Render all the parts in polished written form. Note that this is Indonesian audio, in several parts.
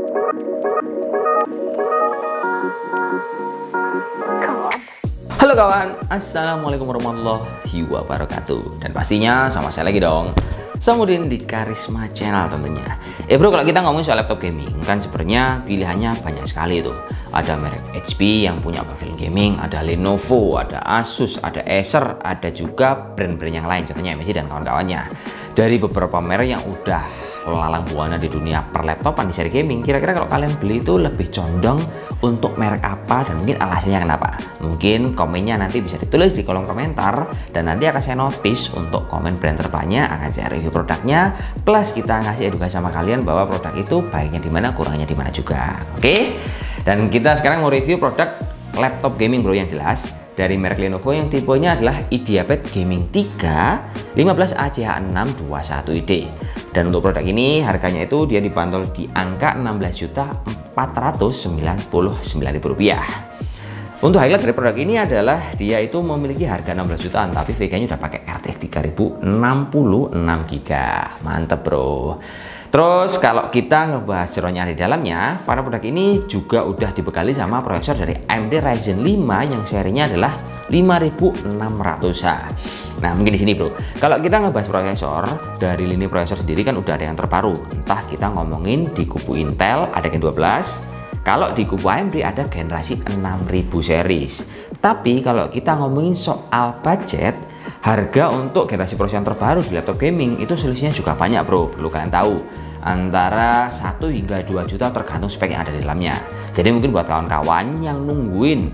Halo kawan, assalamualaikum warahmatullahi wabarakatuh. Dan pastinya sama saya lagi dong, Samudin di Karisma Channel tentunya. Bro, kalau kita ngomongin soal laptop gaming kan sebenarnya pilihannya banyak sekali tuh. Ada merek HP yang punya pavilion gaming, ada Lenovo, ada Asus, ada Acer, ada juga brand-brand yang lain, contohnya MSI dan kawan-kawannya. Dari beberapa merek yang udah lalang buana di dunia perlaptopan di seri gaming, kira-kira kalau kalian beli itu lebih condong untuk merek apa dan mungkin alasannya kenapa? Mungkin komennya nanti bisa ditulis di kolom komentar dan nanti akan saya notice untuk komen brand terbanyak, akan saya review produknya, plus kita ngasih edukasi sama kalian bahwa produk itu baiknya di mana, kurangnya di mana juga. Oke? Dan kita sekarang mau review produk laptop gaming bro yang jelas dari merek Lenovo yang tipenya adalah IdeaPad Gaming 3 15ACH621ID. Dan untuk produk ini harganya itu dia dibanderol di angka Rp16.499.000. Untuk highlight dari produk ini adalah dia itu memiliki harga 16 jutaan tapi VGA-nya udah pakai RTX 3060 6GB. Mantep bro. Terus kalau kita ngebahas ceronya di dalamnya, pada produk ini juga udah dibekali sama prosesor dari AMD Ryzen 5 yang serinya adalah 5600H. Nah, mungkin di sini bro, kalau kita ngebahas prosesor dari lini prosesor sendiri kan udah ada yang terbaru. Entah kita ngomongin di kubu Intel ada Gen 12, kalau di kubu AMD ada generasi 6000 series. Tapi kalau kita ngomongin soal budget, harga untuk generasi prosesor terbaru di laptop gaming itu selisihnya juga banyak bro, perlu kalian tahu, antara 1 hingga 2 juta tergantung spek yang ada di dalamnya. Jadi mungkin buat kawan-kawan yang nungguin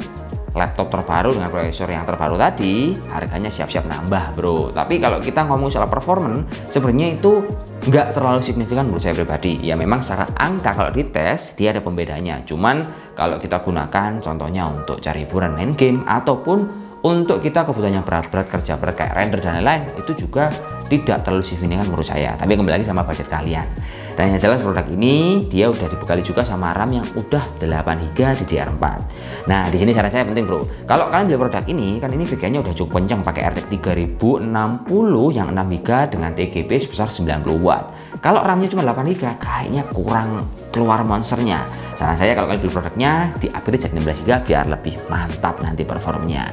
laptop terbaru dengan prosesor yang terbaru tadi, harganya siap-siap nambah bro. Tapi kalau kita ngomong soal performance, sebenarnya itu nggak terlalu signifikan menurut saya pribadi. Ya memang secara angka kalau dites dia ada pembedanya, cuman kalau kita gunakan contohnya untuk cari hiburan, main game, ataupun untuk kita kebutuhannya berat-berat, kerja berat kayak render dan lain-lain, itu juga tidak terlalu signifikan menurut saya. Tapi kembali lagi sama budget kalian. Dan yang jelas produk ini dia udah dibekali juga sama RAM yang udah 8GB DDR4. Nah, di sini saran saya penting bro. Kalau kalian beli produk ini, kan ini VGA-nya udah cukup kencang pakai RTX 3060 yang 6GB dengan TGP sebesar 90W. Kalau RAM-nya cuma 8GB, kayaknya kurang keluar monsternya. Saran saya kalau kalian beli produknya di upgrade jadi 16GB biar lebih mantap nanti performanya.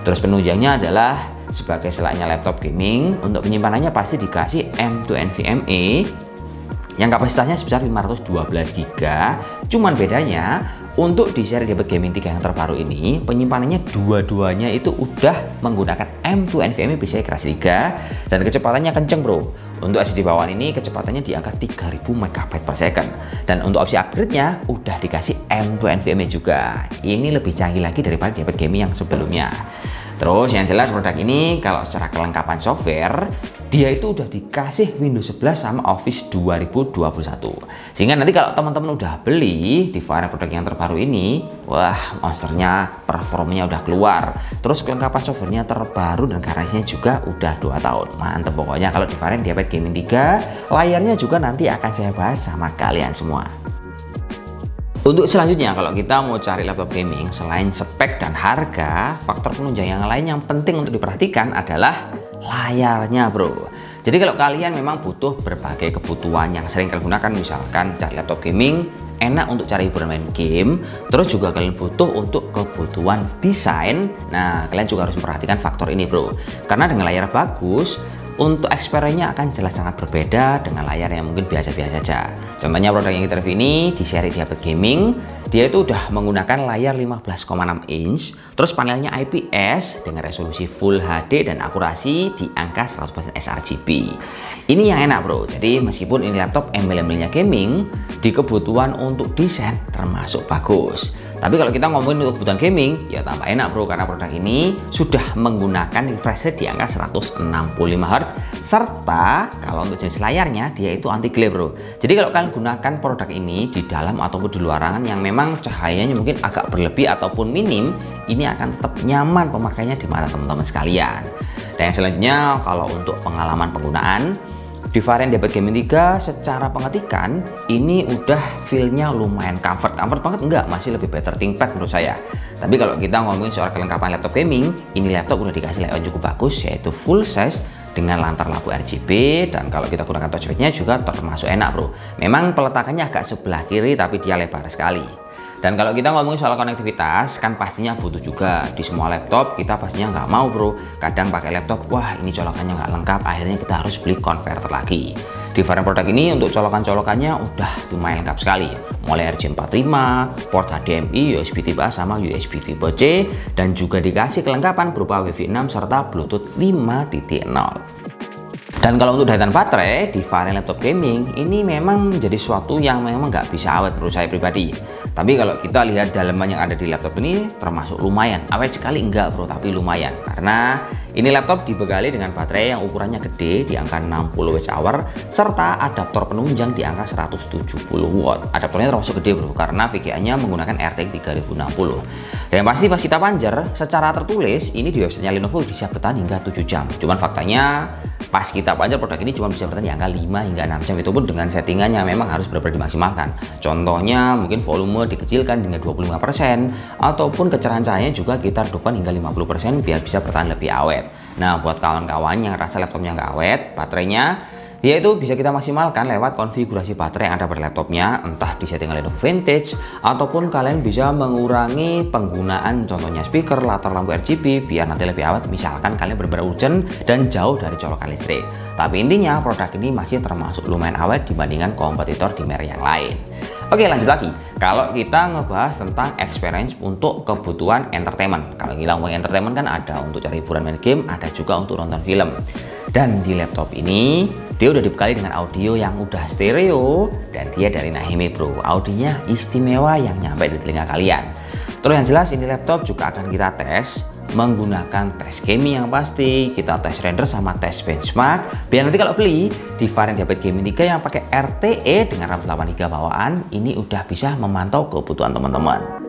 Terus penunjangnya adalah sebagai selainnya laptop gaming, untuk penyimpanannya pasti dikasih M2 NVMe yang kapasitasnya sebesar 512GB. Cuman bedanya untuk di seri IdeaPad Gaming 3 yang terbaru ini, penyimpanannya dua-duanya itu udah menggunakan M2 NVMe PCI keras 3 dan kecepatannya kenceng bro. Untuk SSD bawaan ini kecepatannya di angka 3000 MB/s. Dan untuk opsi upgrade-nya udah dikasih M2 NVMe juga. Ini lebih canggih lagi daripada IdeaPad Gaming yang sebelumnya. Terus yang jelas produk ini kalau secara kelengkapan software dia itu udah dikasih Windows 11 sama Office 2021. Sehingga nanti kalau teman-teman udah beli di varian produk yang terbaru ini, wah monsternya performanya udah keluar. Terus kelengkapan softwarenya terbaru dan garansinya juga udah 2 tahun. Mantep pokoknya kalau di varian IdeaPad Gaming 3, layarnya juga nanti akan saya bahas sama kalian semua. Untuk selanjutnya, kalau kita mau cari laptop gaming, selain spek dan harga, faktor penunjang yang lain yang penting untuk diperhatikan adalah layarnya bro. Jadi kalau kalian memang butuh berbagai kebutuhan yang sering kalian gunakan, misalkan cari laptop gaming, enak untuk cari hiburan main game, terus juga kalian butuh untuk kebutuhan desain, nah kalian juga harus memperhatikan faktor ini bro. Karena dengan layar bagus, untuk experience-nya akan jelas sangat berbeda dengan layar yang mungkin biasa-biasa saja. Contohnya produk yang kita review ini di seri IdeaPad Gaming, dia itu udah menggunakan layar 15,6 inch, terus panelnya IPS dengan resolusi Full HD dan akurasi di angka 100% sRGB. Ini yang enak bro, jadi meskipun ini laptop embel-embelnya gaming, di kebutuhan untuk desain termasuk bagus. Tapi kalau kita ngomongin untuk kebutuhan gaming, ya tambah enak bro, karena produk ini sudah menggunakan refresh rate di angka 165Hz, serta kalau untuk jenis layarnya dia itu anti glare bro. Jadi kalau kalian gunakan produk ini di dalam ataupun di luar ruangan yang memang cahayanya mungkin agak berlebih ataupun minim, ini akan tetap nyaman pemakainya di mata teman-teman sekalian. Dan yang selanjutnya, kalau untuk pengalaman penggunaan, di varian IdeaPad Gaming 3 secara pengetikan ini udah feel-nya lumayan comfort banget enggak, masih lebih better ThinkPad menurut saya. Tapi kalau kita ngomongin soal kelengkapan laptop gaming, ini laptop udah dikasih layout cukup bagus, yaitu full size dengan latar lampu RGB, dan kalau kita gunakan touchpadnya juga termasuk enak bro. Memang peletakannya agak sebelah kiri tapi dia lebar sekali. Dan kalau kita ngomongin soal konektivitas, kan pastinya butuh juga. Di semua laptop kita pastinya nggak mau bro, kadang pakai laptop, wah ini colokannya nggak lengkap, akhirnya kita harus beli converter lagi. Di varian produk ini untuk colokan-colokannya udah lumayan lengkap sekali, mulai RJ45, port HDMI, USB Type A sama USB Type C, dan juga dikasih kelengkapan berupa Wi-Fi 6 serta Bluetooth 5.0. Dan kalau untuk daya tahan baterai di varian laptop gaming ini memang menjadi suatu yang memang nggak bisa awet menurut saya pribadi. Tapi kalau kita lihat dalaman yang ada di laptop ini termasuk lumayan. Awet sekali enggak bro, tapi lumayan. Karena ini laptop dibekali dengan baterai yang ukurannya gede di angka 60 Wh serta adaptor penunjang di angka 170 Watt. Adaptornya termasuk gede bro, karena VGA-nya menggunakan RTX 3060. Dan pasti pas kita panjer, secara tertulis ini di websitenya Lenovo bisa bertahan hingga 7 jam. Cuman faktanya pas kita panjer produk ini cuma bisa bertahan di angka 5 hingga 6 jam, itu pun dengan settingannya memang harus benar-benar dimaksimalkan. Contohnya mungkin volume dikecilkan dengan 25% ataupun kecerahan cahayanya juga kita redupkan hingga 50% biar bisa bertahan lebih awet. Nah, buat kawan-kawan yang rasa laptopnya nggak awet, baterainya dia itu bisa kita maksimalkan lewat konfigurasi baterai yang ada pada laptopnya, entah di settingan Lenovo Vintage ataupun kalian bisa mengurangi penggunaan contohnya speaker, latar lampu RGB biar nanti lebih awet, misalkan kalian benar-benar urgent dan jauh dari colokan listrik. Tapi intinya produk ini masih termasuk lumayan awet dibandingkan kompetitor di merek yang lain. Oke, lanjut lagi. Kalau kita ngebahas tentang experience untuk kebutuhan entertainment. Kalau kita ngomong entertainment kan ada untuk cari hiburan main game, ada juga untuk nonton film. Dan di laptop ini dia udah dibekali dengan audio yang udah stereo dan dia dari Nahime bro. Audionya istimewa yang nyampe di telinga kalian. Terus yang jelas ini laptop juga akan kita tes menggunakan tes gaming yang pasti, kita tes render sama tes benchmark biar nanti kalau beli di varian Diabet Gaming 3 yang pakai RTE dengan RAM 8GB bawaan ini udah bisa memantau kebutuhan teman-teman.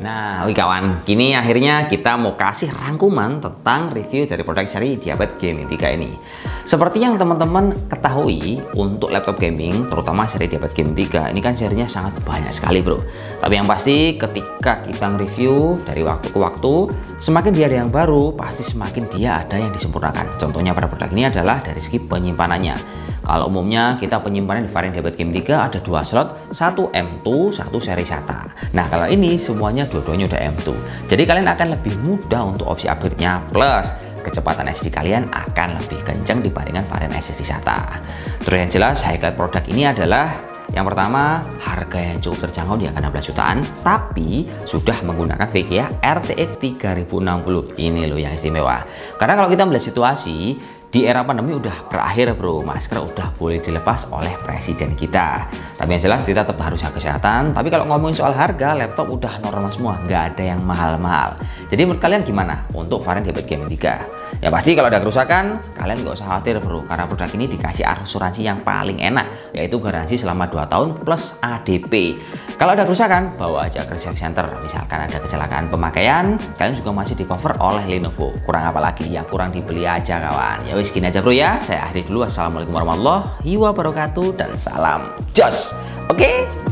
Nah, oke kawan, kini akhirnya kita mau kasih rangkuman tentang review dari produk seri Diabet Gaming 3 ini. Seperti yang teman-teman ketahui, untuk laptop gaming, terutama seri Diabet Gaming 3, ini kan serinya sangat banyak sekali bro. Tapi yang pasti ketika kita nge-review dari waktu ke waktu, semakin dia ada yang baru, pasti semakin dia ada yang disempurnakan. Contohnya pada produk ini adalah dari segi penyimpanannya. Kalau umumnya kita penyimpanan di varian Diabet Gaming 3 ada 2 slot, satu M2, satu seri SATA. Nah kalau ini semuanya dua-duanya udah M2. Jadi kalian akan lebih mudah untuk opsi upgrade-nya, plus kecepatan SSD kalian akan lebih kencang dibandingkan varian SSD SATA. Terus yang jelas highlight produk ini adalah yang pertama, harga yang cukup terjangkau di angka 16 jutaan, tapi sudah menggunakan VGA RTX 3060. Ini loh yang istimewa. Karena kalau kita melihat situasi, di era pandemi udah berakhir bro, masker udah boleh dilepas oleh presiden kita. Tapi yang jelas kita tetap harus jaga kesehatan. Tapi kalau ngomongin soal harga, laptop udah normal semua, nggak ada yang mahal-mahal. Jadi menurut kalian gimana untuk varian Diabet Gaming 3? Ya pasti kalau ada kerusakan, kalian nggak usah khawatir bro, karena produk ini dikasih asuransi yang paling enak, yaitu garansi selama 2 tahun plus ADP. Kalau ada kerusakan, bawa aja ke service center. Misalkan ada kecelakaan pemakaian, kalian juga masih di cover oleh Lenovo. Kurang apa lagi, yang kurang dibeli aja kawan. Ya segini aja bro ya, saya akhiri dulu. Assalamualaikum warahmatullahi wabarakatuh dan salam jos. Oke.